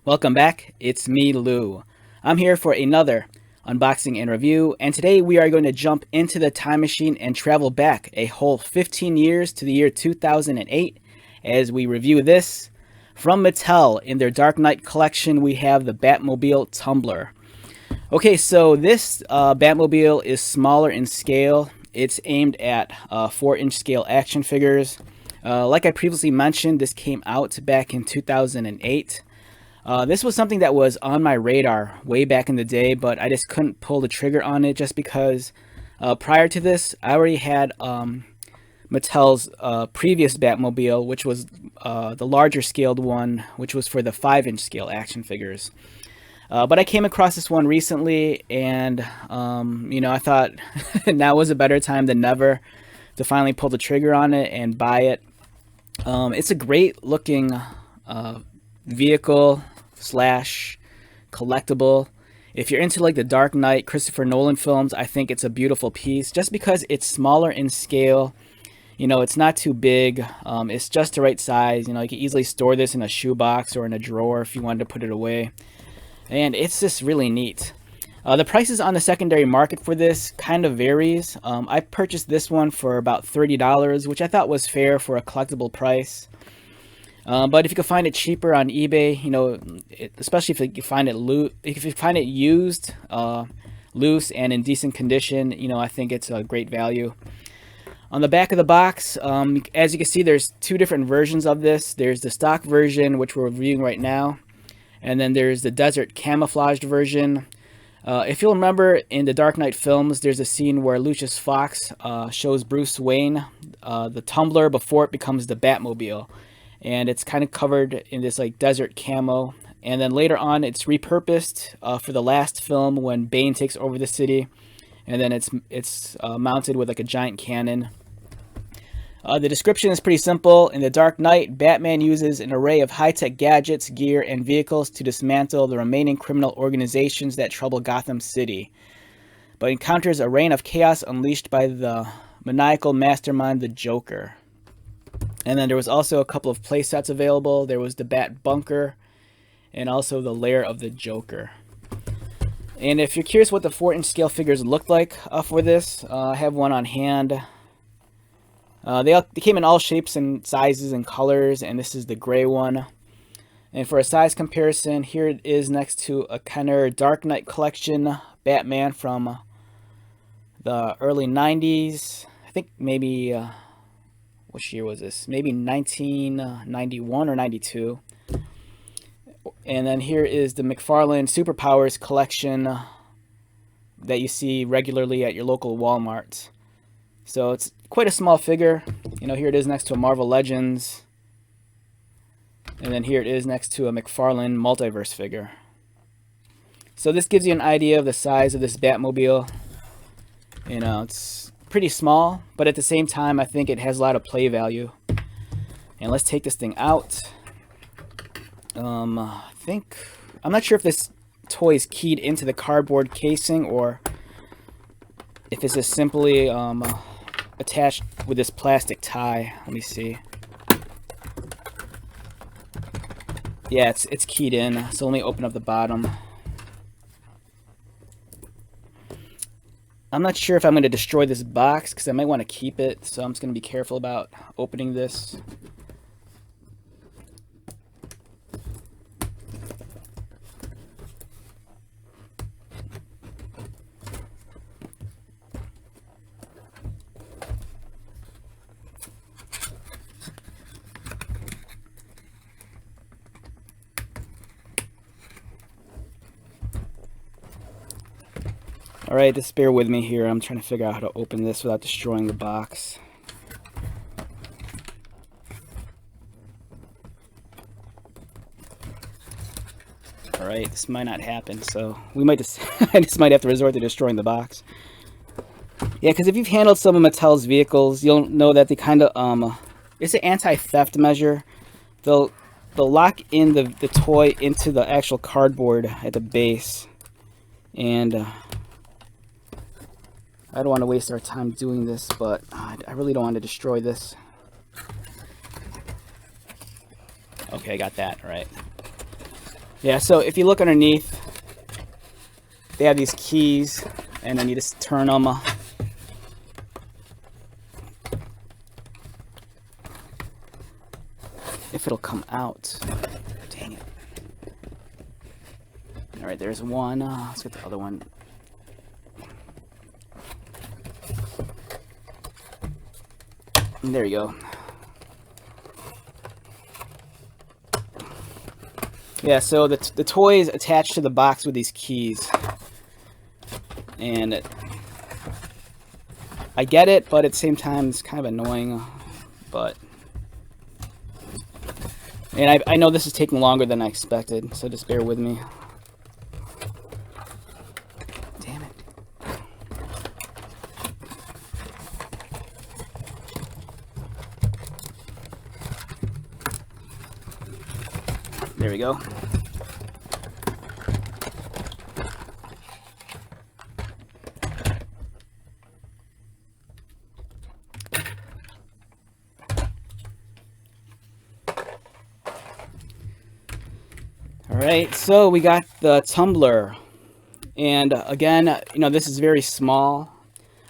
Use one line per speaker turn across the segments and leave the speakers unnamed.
Welcome back, it's me, Lou. I'm here for another unboxing and review, and today we are going to jump into the time machine and travel back a whole 15 years to the year 2008 as we review this. From Mattel, in their Dark Knight collection, we have the Batmobile Tumbler. Okay, so this Batmobile is smaller in scale. It's aimed at 4-inch scale action figures. Like I previously mentioned, this came out back in 2008. This was something that was on my radar way back in the day, but I just couldn't pull the trigger on it just because prior to this, I already had Mattel's previous Batmobile, which was the larger scaled one, which was for the 5-inch scale action figures. But I came across this one recently, and I thought now was a better time than never to finally pull the trigger on it and buy it. It's a great looking vehicle slash collectible. If you're into like the Dark Knight Christopher Nolan films, I think it's a beautiful piece just because it's smaller in scale. It's not too big. It's just the right size. You can easily store this in a shoebox or in a drawer if you wanted to put it away. And it's just really neat. The prices on the secondary market for this kind of varies. I purchased this one for about $30, which I thought was fair for a collectible price. But if you can find it cheaper on eBay, especially if you find it used, loose and in decent condition, I think it's a great value. On the back of the box, as you can see, there's two different versions of this. There's the stock version, which we're reviewing right now, and then there's the desert camouflaged version. If you'll remember in the Dark Knight films, there's a scene where Lucius Fox shows Bruce Wayne the Tumbler before it becomes the Batmobile. And it's kind of covered in this like desert camo. And then later on, it's repurposed for the last film when Bane takes over the city. And then it's mounted with like a giant cannon. The description is pretty simple. In the Dark Knight, Batman uses an array of high-tech gadgets, gear, and vehicles to dismantle the remaining criminal organizations that trouble Gotham City, but encounters a reign of chaos unleashed by the maniacal mastermind, the Joker. And then there was also a couple of play sets available. There was the Bat Bunker and also the Lair of the Joker. And if you're curious what the 4-inch scale figures looked like for this, I have one on hand. They came in all shapes and sizes and colors, and this is the gray one. And for a size comparison, here it is next to a Kenner Dark Knight collection Batman from the early 90s. I think maybe... which year was this? Maybe 1991 or 92. And then here is the McFarlane Superpowers collection that you see regularly at your local Walmart. So it's quite a small figure. Here it is next to a Marvel Legends. And then here it is next to a McFarlane Multiverse figure. So this gives you an idea of the size of this Batmobile. It's pretty small, but at the same time, I think it has a lot of play value. And let's take this thing out. I'm not sure if this toy is keyed into the cardboard casing or if it's just simply attached with this plastic tie. Let me see. Yeah, it's keyed in. So let me open up the bottom. I'm not sure if I'm going to destroy this box because I might want to keep it, so I'm just going to be careful about opening this. Alright, just bear with me here. I'm trying to figure out how to open this without destroying the box. Alright, this might not happen, so we might just I just might have to resort to destroying the box. Yeah, because if you've handled some of Mattel's vehicles, you'll know that they kind of it's an anti-theft measure. They'll lock in the toy into the actual cardboard at the base, and I don't want to waste our time doing this, but I really don't want to destroy this. Okay, I got that right. Yeah, so if you look underneath, they have these keys, and then you just turn them. If it'll come out. Dang it. Alright, there's one. Let's get the other one. And there you go. Yeah, so the toy is attached to the box with these keys. And I get it, but at the same time, it's kind of annoying. But... And I know this is taking longer than I expected, so just bear with me. Damn it. There we go. Alright, so we got the Tumbler, and again, you know, this is very small.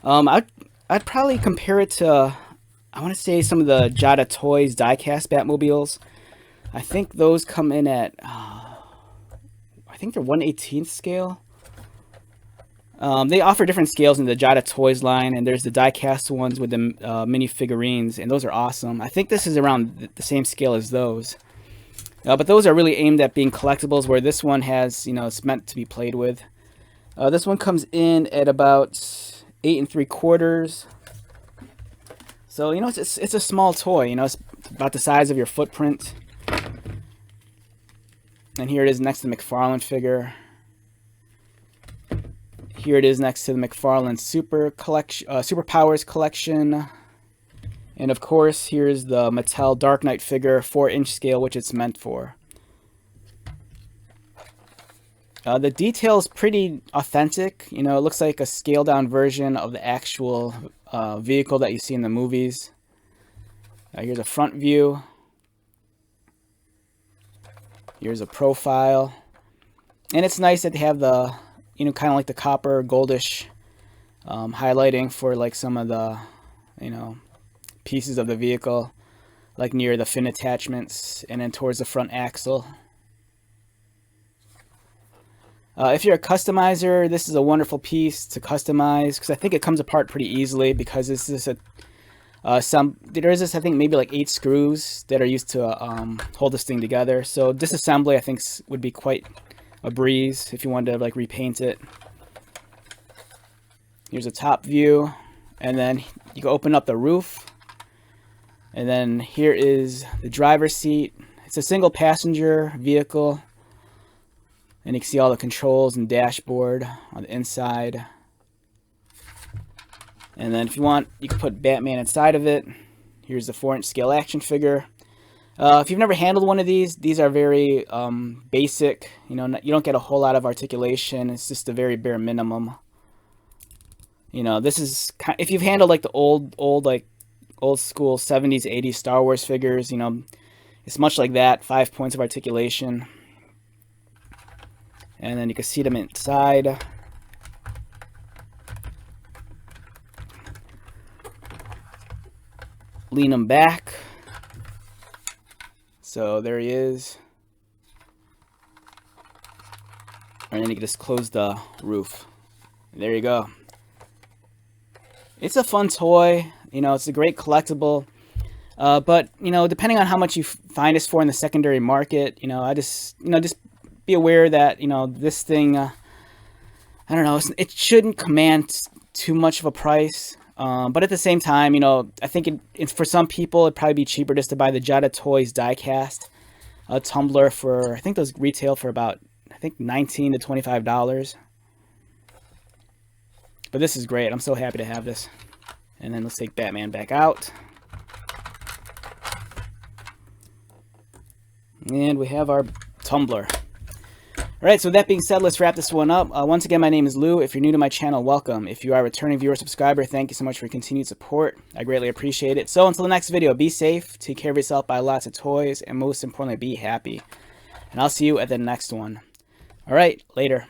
I'd probably compare it to, I want to say, some of the Jada Toys diecast Batmobiles. I think those come in at, I think they're 1/18th scale. They offer different scales in the Jada Toys line, and there's the diecast ones with the mini figurines, and those are awesome. I think this is around the same scale as those. But those are really aimed at being collectibles, where this one has, you know, it's meant to be played with. This one comes in at about 8 3/4. So, you know, it's a small toy. You know, it's about the size of your footprint. And here it is next to the McFarlane figure. Here it is next to the McFarlane Superpowers collection. And of course, here's the Mattel Dark Knight figure, 4-inch scale, which it's meant for. The detail is pretty authentic. You know, it looks like a scaled down version of the actual vehicle that you see in the movies. Here's a front view. Here's a profile. And it's nice that they have the, you know, kind of like the copper goldish highlighting for like some of the, you know, pieces of the vehicle, like near the fin attachments and then towards the front axle. If you're a customizer, this is a wonderful piece to customize, because I think it comes apart pretty easily, because this is there's this, I think, maybe like 8 screws that are used to hold this thing together. So disassembly, I think, would be quite a breeze if you wanted to like repaint it. Here's a top view, and then you can open up the roof. And then here is the driver's seat. It's a single passenger vehicle. And you can see all the controls and dashboard on the inside. And then if you want, you can put Batman inside of it. Here's the 4-inch scale action figure. If you've never handled one of these are very basic. You know, you don't get a whole lot of articulation. It's just a very bare minimum. You know, this is, if you've handled like the old school 70s, 80s Star Wars figures, you know, it's much like that. 5 points of articulation. And then you can see them inside. Lean them back. So there he is. And then you can just close the roof. And there you go. It's a fun toy. You know, it's a great collectible. But, you know, depending on how much you find this for in the secondary market, you know, just be aware that, you know, this thing, I don't know, it shouldn't command too much of a price. But at the same time, you know, I think it's for some people, it'd probably be cheaper just to buy the Jada Toys diecast Tumbler for, I think those retail for about, I think $19 to $25. But this is great. I'm so happy to have this. And then let's take Batman back out. And we have our Tumbler. Alright, so with that being said, let's wrap this one up. Once again, my name is Lou. If you're new to my channel, welcome. If you are a returning viewer or subscriber, thank you so much for your continued support. I greatly appreciate it. So until the next video, be safe, take care of yourself, buy lots of toys, and most importantly, be happy. and I'll see you at the next one. All right, later.